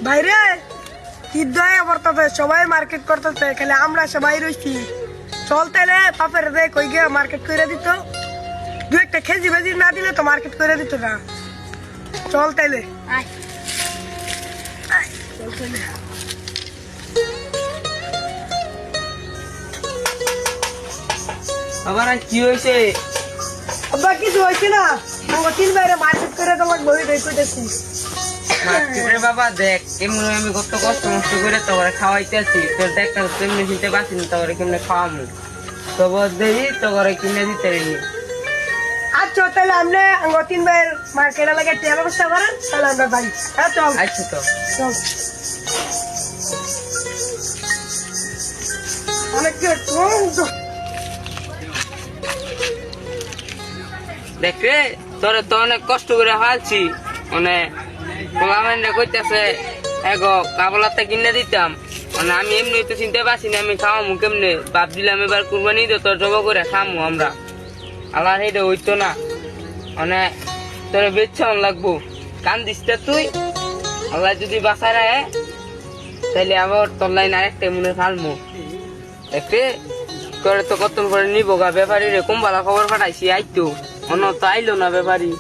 বাইরে ঈদয় বর্তাতে সবাই মার্কেট করতেছে, খালি আমরা সবাই রয়েছি। চল তাইলে পাপের দে কই গিয়ে মার্কেট করে দিত, দু একটা খেজি বেজি না দিলে তো মার্কেট করে দিত না। চল তাইলে চল তাইলে। আবার কি হয়েছে? আব্বা কিছু হয়েছে না, আমার তিন বাইরে মার্কেট করে তোমার বই কইতেছি। মার্কেটের বাবা দেখ, এমনি আমি কত কষ্ট মষ্ট করে তোরে খাওয়াইতে আছি, তোর দেখতে তেমনি দিতে পারছি না, তোরে কেমনে খাওয়াবো, তবর দেরি তোরে কিনে দিতে পারিনি। আচ্ছা তাহলে আমরা আমার তিন বাইরের মার্কেটে লাগে তেল ব্যবস্থা করেন, তাহলে আমরা বাড়ি। হ্যাঁ চল। আচ্ছা তো চল অনেক দেখ রে, তোরে তো অনেক কষ্ট করে হালছি, মানে পোলামেন্ডে কইতেছে এগো কাবলাতে কিনে দিতাম, মানে আমি এমনি তো চিনতে পারছি না আমি খাওয়ামু কেমনে, বাপ দিলাম এবার কুরবানি তো তোর জব করে খামু আমরা, আল্লাহ সেইটা হইতো না, মানে তোরে বেচন লাগবো, কান দিস তুই, আল্লাহ যদি বাঁচায় রাখে তাইলে আবার তোর লাইন আরেকটা মনে খালমু। দেখে করে তো কত করে নিব গা, ব্যাপারী রে কুম্বালা খবর পাঠাইছি আইতো, অন্য তো আইলো না ব্যাপারী।